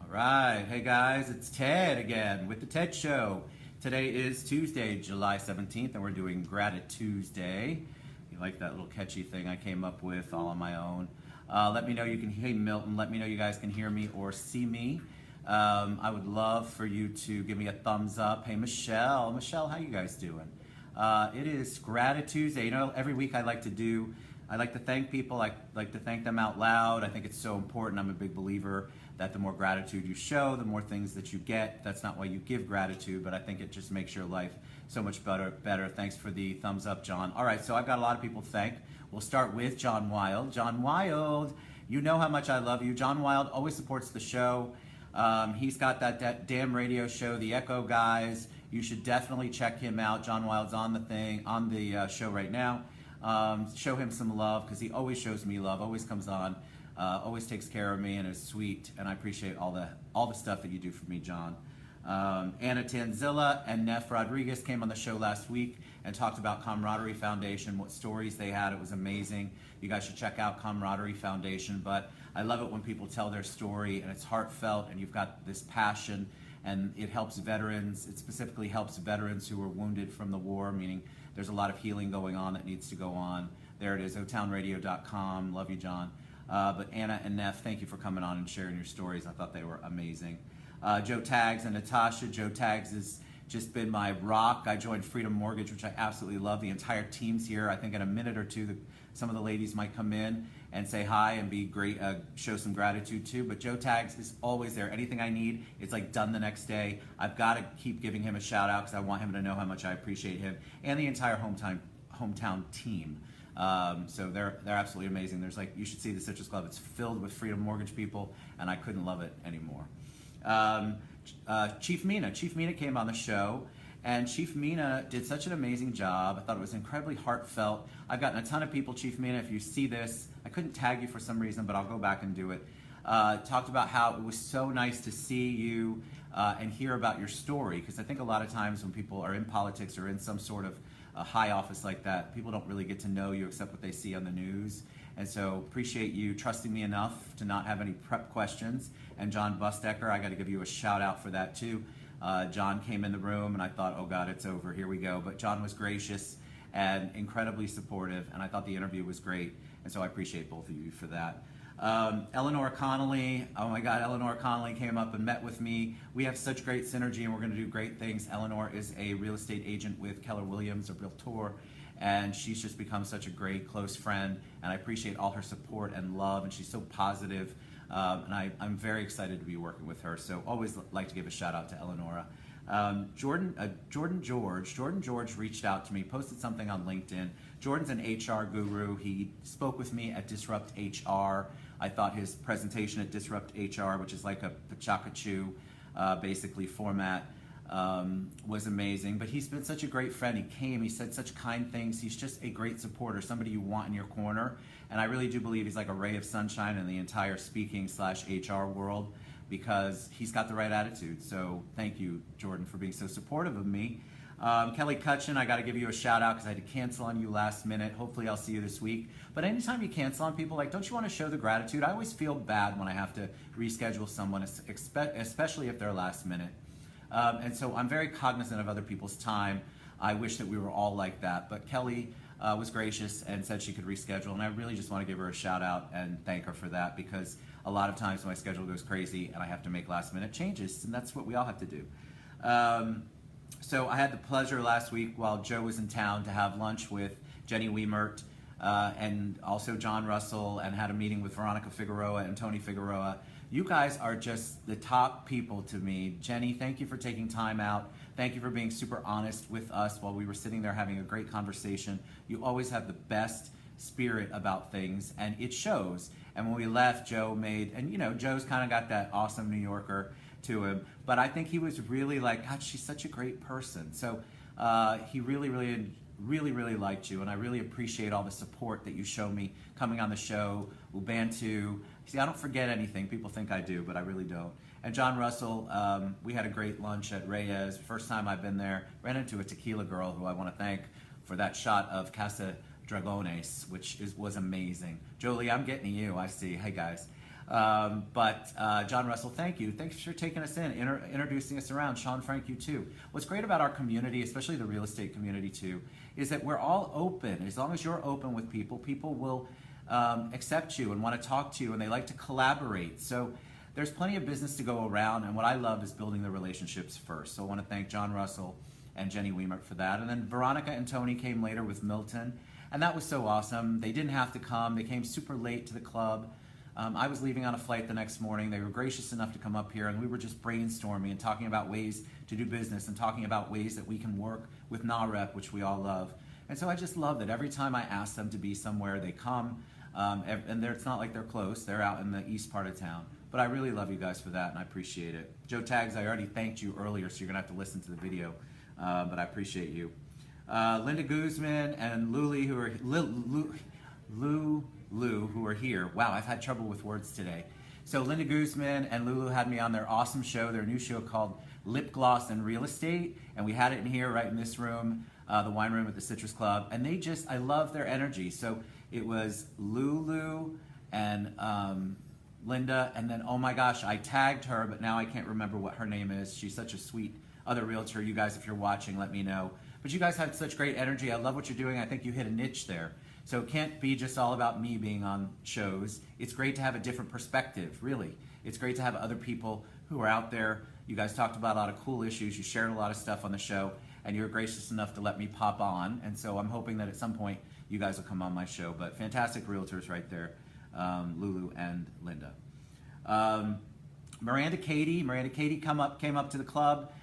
Right. Hey guys, it's Ted again with the Ted Show. Today is Tuesday, July 17th, and we're doing GratiTuesday. You like that little catchy thing I came up with all on my own. Let me know you can hear Milton. Let me know you guys can hear me or see me. I would love for you to give me a thumbs up. Hey Michelle, how you guys doing? It is GratiTuesday. You know, every week I like to thank people. I like to thank them out loud. I think it's so important. I'm a big believer that the more gratitude you show, the more things that you get. That's not why you give gratitude, but I think it just makes your life so much better. Thanks for the thumbs up, John. All right, so I've got a lot of people to thank. We'll start with John Wild. John Wild, you know how much I love you. John Wild always supports the show. He's got that damn radio show, The Echo Guys. You should definitely check him out. John Wild's on the show right now. Show him some love because he always shows me love, always comes on, always takes care of me and is sweet, and I appreciate all the stuff that you do for me, John. Anna Tanzilla and Nef Rodriguez came on the show last week and talked about Camaraderie Foundation, what stories they had. It was amazing. You guys should check out Camaraderie Foundation, but I love it when people tell their story and it's heartfelt and you've got this passion, and it helps veterans. It specifically helps veterans who were wounded from the war, meaning there's a lot of healing going on that needs to go on. There it is, otownradio.com. Love you, John. But Anna and Nef, thank you for coming on and sharing your stories. I thought they were amazing. Joe Tags and Natasha. Joe Tags has just been my rock. I joined Freedom Mortgage, which I absolutely love. The entire team's here. I think in a minute or two, some of the ladies might come in and say hi and be great, show some gratitude too. But Joe Tags is always there. Anything I need, it's like done the next day. I've got to keep giving him a shout out because I want him to know how much I appreciate him and the entire hometown team. So they're absolutely amazing. There's you should see the Citrus Club. It's filled with Freedom Mortgage people, and I couldn't love it anymore. Chief Mina came on the show, and Chief Mina did such an amazing job. I thought it was incredibly heartfelt. I've gotten a ton of people, Chief Mina, if you see this, I couldn't tag you for some reason, but I'll go back and do it. Talked about how it was so nice to see you and hear about your story, because I think a lot of times when people are in politics or in some sort of a high office like that, people don't really get to know you except what they see on the news. And so appreciate you trusting me enough to not have any prep questions. And Jon Busdeker, I got to give you a shout out for that too. John came in the room and I thought, oh God, it's over, here we go. But John was gracious and incredibly supportive, and I thought the interview was great. And so I appreciate both of you for that. Eleonora Connolly, oh my God, Eleonora Connolly came up and met with me. We have such great synergy and we're going to do great things. Eleanor is a real estate agent with Keller Williams, a realtor, and she's just become such a great close friend, and I appreciate all her support and love, and she's so positive, and I'm very excited to be working with her. So always like to give a shout out to Eleonora. Jordan George reached out to me, posted something on LinkedIn. Jordan's an HR guru. He spoke with me at Disrupt HR. I thought his presentation at Disrupt HR, which is like a Pachakachu basically format, was amazing. But he's been such a great friend. He came, he said such kind things. He's just a great supporter, somebody you want in your corner. And I really do believe he's like a ray of sunshine in the entire speaking/HR world, because he's got the right attitude. So thank you, Jordan, for being so supportive of me. Kelly Cutchin, I got to give you a shout out because I had to cancel on you last minute. Hopefully I'll see you this week. But anytime you cancel on people, don't you want to show the gratitude? I always feel bad when I have to reschedule someone, especially if they're last minute. And so I'm very cognizant of other people's time. I wish that we were all like that. But Kelly was gracious and said she could reschedule. And I really just want to give her a shout out and thank her for that, because a lot of times my schedule goes crazy and I have to make last minute changes, and that's what we all have to do. So I had the pleasure last week while Joe was in town to have lunch with Jenny Wemert and also John Russell, and had a meeting with Veronica Figueroa and Tony Figueroa. You guys are just the top people to me. Jenny, thank you for taking time out. Thank you for being super honest with us while we were sitting there having a great conversation. You always have the best spirit about things, and it shows. And when we left, Joe made, and Joe's kind of got that awesome New Yorker to him, but I think he was really like, God, she's such a great person. So he really liked you, and I really appreciate all the support that you show me coming on the show. Ubuntu. See, I don't forget anything. People think I do, but I really don't. And John Russell, we had a great lunch at Reyes. First time I've been there. Ran into a tequila girl who I want to thank for that shot of Casa Dragones, which was amazing. Jolie, I'm getting to you, I see. Hey guys. John Russell, thank you. Thanks for taking us in, introducing us around. Sean Frank, you too. What's great about our community, especially the real estate community too, is that we're all open. As long as you're open with people, people will accept you and want to talk to you, and they like to collaborate. So there's plenty of business to go around, and what I love is building the relationships first. So I want to thank John Russell and Jenny Wemert for that. And then Veronica and Tony came later with Milton, and that was so awesome. They didn't have to come. They came super late to the club. I was leaving on a flight the next morning. They were gracious enough to come up here, and we were just brainstorming and talking about ways to do business and talking about ways that we can work with NAREP, which we all love. And so I just love that every time I ask them to be somewhere, they come, and it's not like they're close. They're out in the east part of town. But I really love you guys for that, and I appreciate it. Joe Tags, I already thanked you earlier, so you're going to have to listen to the video, but I appreciate you. Linda Guzman and LuLu, who are here. Wow, I've had trouble with words today. So Linda Guzman and LuLu had me on their awesome show, their new show called Lip Gloss and Real Estate, and we had it in here, right in this room, the wine room at the Citrus Club, and I love their energy. So it was LuLu and Linda, and then, oh my gosh, I tagged her, but now I can't remember what her name is. She's such a sweet other realtor. You guys, if you're watching, let me know. But you guys had such great energy. I love what you're doing. I think you hit a niche there. So it can't be just all about me being on shows. It's great to have a different perspective, really. It's great to have other people who are out there. You guys talked about a lot of cool issues. You shared a lot of stuff on the show, and you were gracious enough to let me pop on. And so I'm hoping that at some point you guys will come on my show. But fantastic realtors right there, LuLu and Linda. Miranda Katie came up to the club.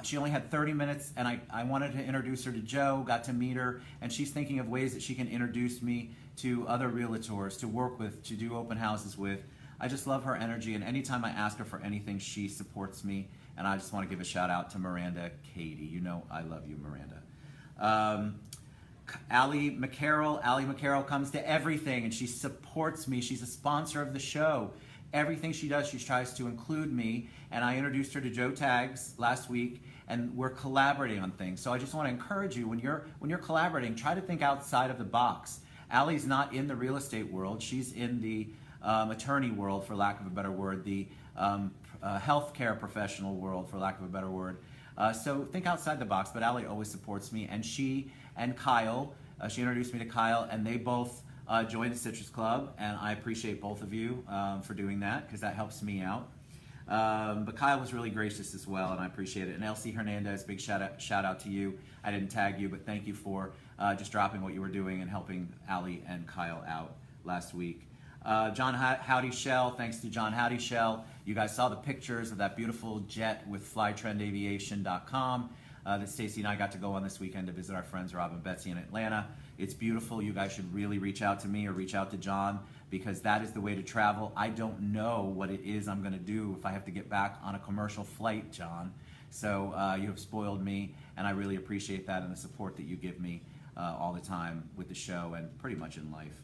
She only had 30 minutes, and I wanted to introduce her to Joe, got to meet her, and she's thinking of ways that she can introduce me to other realtors, to work with, to do open houses with. I just love her energy, and anytime I ask her for anything, she supports me, and I just want to give a shout out to Miranda Katie. You know I love you, Miranda. Alli MacCarroll comes to everything, and she supports me. She's a sponsor of the show. Everything she does, she tries to include me, and I introduced her to Joe Tags last week, and we're collaborating on things. So I just want to encourage you, when you're collaborating, try to think outside of the box. Allie's not in the real estate world. She's in the attorney world, for lack of a better word, the healthcare professional world, for lack of a better word. So think outside the box, but Alli always supports me, and she and Kyle, she introduced me to Kyle, and they both joined the Citrus Club, and I appreciate both of you for doing that, because that helps me out. But Kyle was really gracious as well, and I appreciate it. And Elsie Hernandez, big shout out to you. I didn't tag you, but thank you for just dropping what you were doing and helping Alli and Kyle out last week. Jon Houdyschell, thanks to Jon Houdyschell. You guys saw the pictures of that beautiful jet with flytrendaviation.com that Stacy and I got to go on this weekend to visit our friends Rob and Betsy in Atlanta. It's beautiful. You guys should really reach out to me or reach out to John, because that is the way to travel. I don't know what it is I'm going to do if I have to get back on a commercial flight, John. So you have spoiled me, and I really appreciate that and the support that you give me all the time with the show and pretty much in life.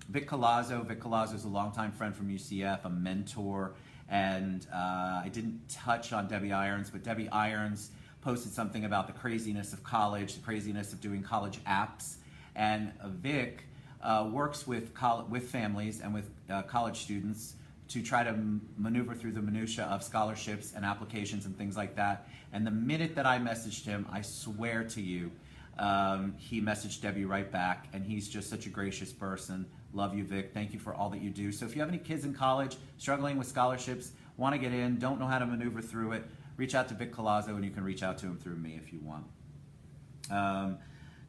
Vic Collazo is a longtime friend from UCF, a mentor, and I didn't touch on Debbie Irons, but Debbie Irons posted something about the craziness of college, the craziness of doing college apps, and Vic works with families and with college students to try to maneuver through the minutia of scholarships and applications and things like that. And the minute that I messaged him, I swear to you, he messaged Debbie right back, and he's just such a gracious person. Love you, Vic. Thank you for all that you do. So if you have any kids in college struggling with scholarships, want to get in, don't know how to maneuver through it, reach out to Vic Collazo, and you can reach out to him through me if you want.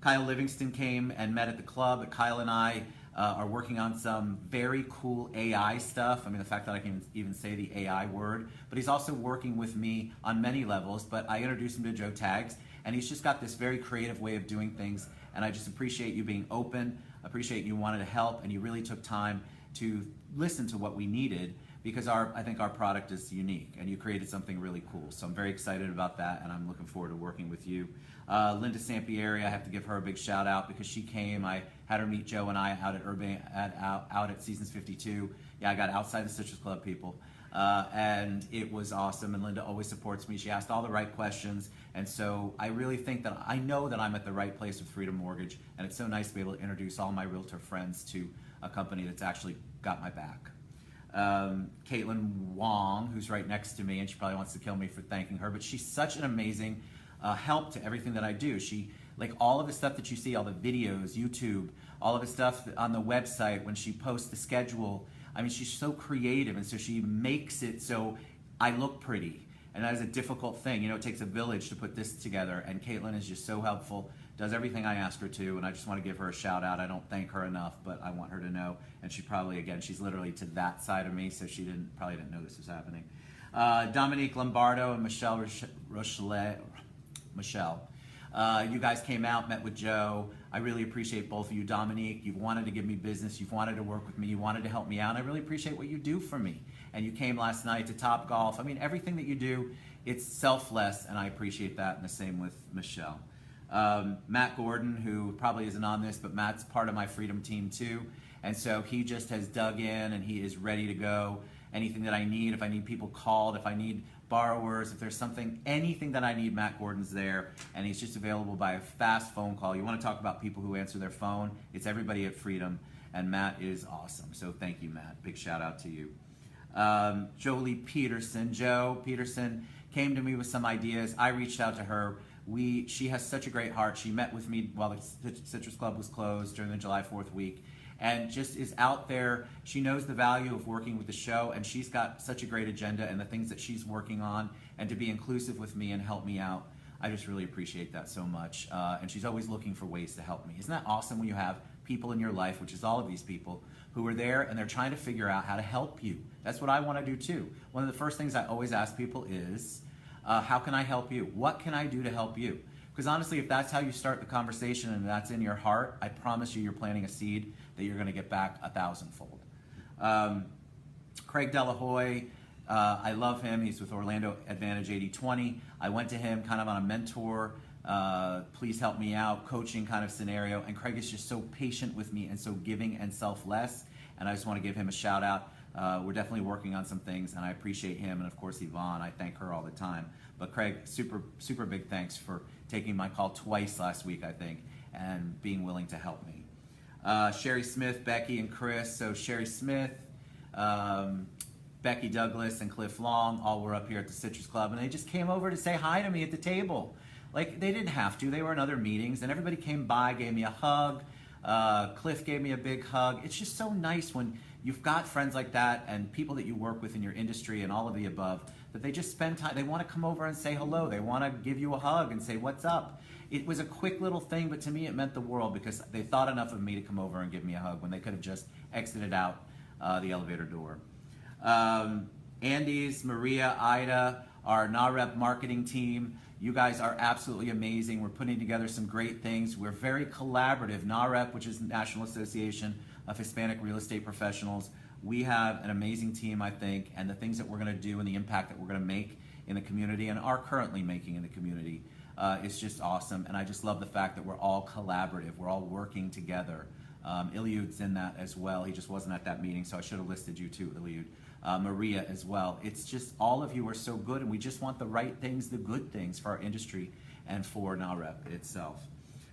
Kyle Livingston came and met at the club. Kyle and I are working on some very cool AI stuff. I mean, the fact that I can even say the AI word, but he's also working with me on many levels. But I introduced him to Joe Tags, and he's just got this very creative way of doing things, and I just appreciate you being open, appreciate you wanted to help, and you really took time to listen to what we needed, because I think our product is unique, and you created something really cool. So I'm very excited about that, and I'm looking forward to working with you. Linda Sampieri, I have to give her a big shout out, because she came. I had her meet Joe and I out at Seasons 52. Yeah, I got outside the Citrus Club, people. And it was awesome, and Linda always supports me. She asked all the right questions, and so I really think that I know that I'm at the right place with Freedom Mortgage, and it's so nice to be able to introduce all my realtor friends to a company that's actually got my back. Kaitlyn Wong, who's right next to me, and she probably wants to kill me for thanking her, but she's such an amazing help to everything that I do. She, like all of the stuff that you see, all the videos, YouTube, all of the stuff on the website, when she posts the schedule, I mean, she's so creative, and so she makes it so I look pretty. And that is a difficult thing. You know, it takes a village to put this together, and Kaitlyn is just so helpful, does everything I ask her to, and I just want to give her a shout out. I don't thank her enough, but I want her to know. And she probably, again, she's literally to that side of me, so she probably didn't know this was happening. Domenique Lombardo and Rocheleau. You guys came out, met with Joe. I really appreciate both of you. Domenique, you've wanted to give me business. You've wanted to work with me. You wanted to help me out. And I really appreciate what you do for me. And you came last night to Top Golf. I mean, everything that you do, it's selfless, and I appreciate that. And the same with Michelle. Matt Gordon, who probably isn't on this, but Matt's part of my Freedom team too. And so he just has dug in, and he is ready to go. Anything that I need, if I need people called, if I need borrowers, if there's something, anything that I need, Matt Gordon's there, and he's just available by a fast phone call. You want to talk about people who answer their phone, it's everybody at Freedom, and Matt is awesome. So thank you, Matt. Big shout out to you. Jolie Peterson. Joe Peterson came to me with some ideas. I reached out to her. She has such a great heart. She met with me while the Citrus Club was closed during the July 4th week, and just is out there. She knows the value of working with the show, and she's got such a great agenda and the things that she's working on, and to be inclusive with me and help me out. I just really appreciate that so much. And she's always looking for ways to help me. Isn't that awesome when you have people in your life, which is all of these people, who are there and they're trying to figure out how to help you? That's what I want to do too. One of the first things I always ask people is, how can I help you? What can I do to help you? Because honestly, if that's how you start the conversation and that's in your heart, I promise you, you're planting a seed that you're going to get back 1,000-fold. Craig Delahoy, I love him. He's with Orlando Advantage 80/20. I went to him kind of on a mentor, please help me out, coaching kind of scenario. And Craig is just so patient with me and so giving and selfless. And I just want to give him a shout out. We're definitely working on some things, and I appreciate him. And of course, Yvonne, I thank her all the time. But Craig, super, super big thanks for taking my call twice last week, I think, and being willing to help me. Sherry Smith, Becki, and Chris. So Sherry Smith, Becki Douglas, and Cliff Long all were up here at the Citrus Club, and they just came over to say hi to me at the table. Like, they didn't have to. They were in other meetings, and everybody came by, gave me a hug. Cliff gave me a big hug. It's just so nice when you've got friends like that and people that you work with in your industry and all of the above, that they just spend time. They want to come over and say hello. They want to give you a hug and say, what's up? It was a quick little thing, but to me it meant the world, because they thought enough of me to come over and give me a hug when they could have just exited out the elevator door. Andis, Maria, Ida, our NAREP marketing team, you guys are absolutely amazing. We're putting together some great things. We're very collaborative. NAREP, which is National Association of Hispanic Real Estate Professionals, we have an amazing team, I think, and the things that we're going to do and the impact that we're going to make in the community and are currently making in the community is just awesome. And I just love the fact that we're all collaborative. We're all working together. Iliud's in that as well. He just wasn't at that meeting, so I should have listed you too, Iliud. Maria as well. It's just all of you are so good, and we just want the right things, the good things for our industry and for NAREP itself.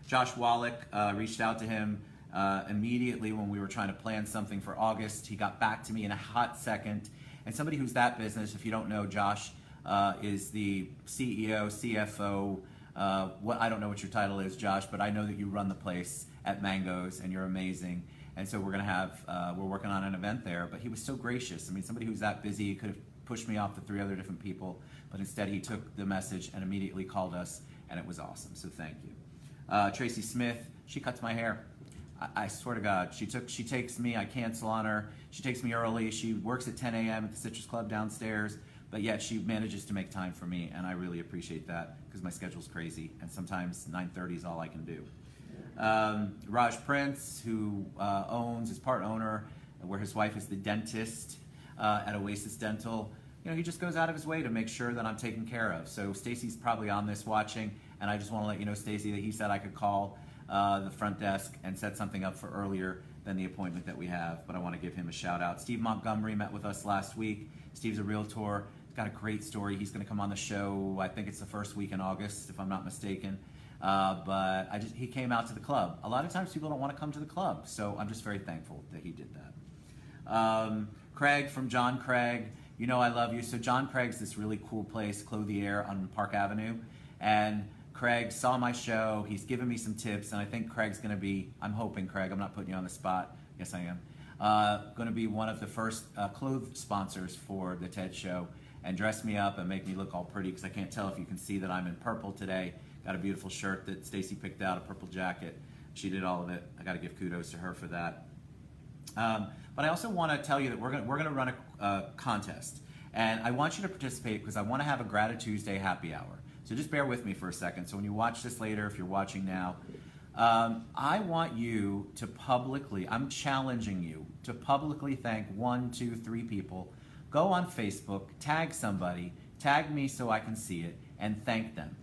Josh Wallack, reached out to him immediately when we were trying to plan something for August. He got back to me in a hot second. And somebody who's that business, if you don't know, Josh is the CEO, CFO, I don't know what your title is, Josh, but I know that you run the place at Mangoes and you're amazing. And so we're going to have, we're working on an event there, but he was so gracious. I mean, somebody who's that busy, he could have pushed me off to 3 other different people, but instead he took the message and immediately called us, and it was awesome. So thank you. Tracy Smith, she cuts my hair. I swear to God, she takes me, I cancel on her. She takes me early. She works at 10 a.m. at the Citrus Club downstairs, but yet she manages to make time for me, and I really appreciate that because my schedule's crazy, and sometimes 9:30 is all I can do. Raj Prince, who is part owner, where his wife is the dentist at Oasis Dental. You know, he just goes out of his way to make sure that I'm taken care of. So Stacy's probably on this watching, and I just want to let you know, Stacy, that he said I could call the front desk and set something up for earlier than the appointment that we have, but I want to give him a shout out. Steve Montgomery met with us last week. Steve's a realtor. He's got a great story. He's going to come on the show, I think it's the first week in August, if I'm not mistaken. But he came out to the club. A lot of times people don't want to come to the club, so I'm just very thankful that he did that. Craig from John Craig, you know I love you. So John Craig's this really cool place, Clothier on Park Avenue. And Craig saw my show. He's given me some tips, and I think Craig's going to be, I'm hoping, Craig, I'm not putting you on the spot. Yes, I am. Going to be one of the first clothes sponsors for the TED Show and dress me up and make me look all pretty, because I can't tell if you can see that I'm in purple today. Got a beautiful shirt that Stacy picked out, a purple jacket. She did all of it. I got to give kudos to her for that. But I also want to tell you that we're going to run a contest, and I want you to participate because I want to have a GratiTuesday Happy Hour. So just bear with me for a second. So when you watch this later, if you're watching now, I want you to publicly, I'm challenging you to publicly thank 1, 2, 3 people. Go on Facebook, tag somebody, tag me so I can see it, and thank them.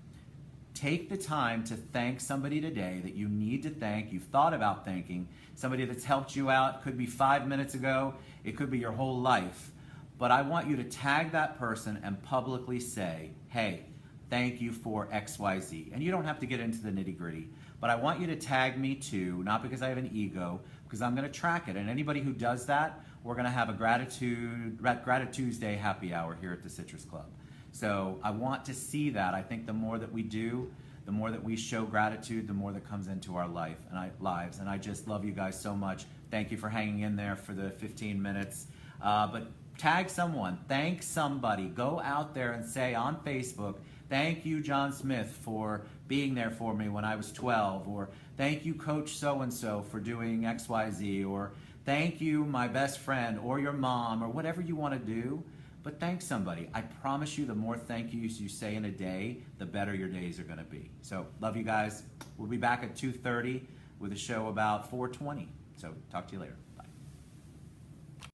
Take the time to thank somebody today that you need to thank, you've thought about thanking, somebody that's helped you out. It could be 5 minutes ago, it could be your whole life. But I want you to tag that person and publicly say, hey, thank you for XYZ. And you don't have to get into the nitty gritty, but I want you to tag me too, not because I have an ego, because I'm going to track it. And anybody who does that, we're going to have a GratiTuesday Happy Hour here at the Citrus Club. So I want to see that. I think the more that we do, the more that we show gratitude, the more that comes into our lives. And I just love you guys so much. Thank you for hanging in there for the 15 minutes. But tag someone, thank somebody. Go out there and say on Facebook, thank you, John Smith, for being there for me when I was 12, or thank you, Coach so-and-so, for doing XYZ, or thank you, my best friend, or your mom, or whatever you want to do. But thank somebody. I promise you, the more thank yous you say in a day, the better your days are going to be. So love you guys. We'll be back at 2:30 with a show about 4:20. So talk to you later.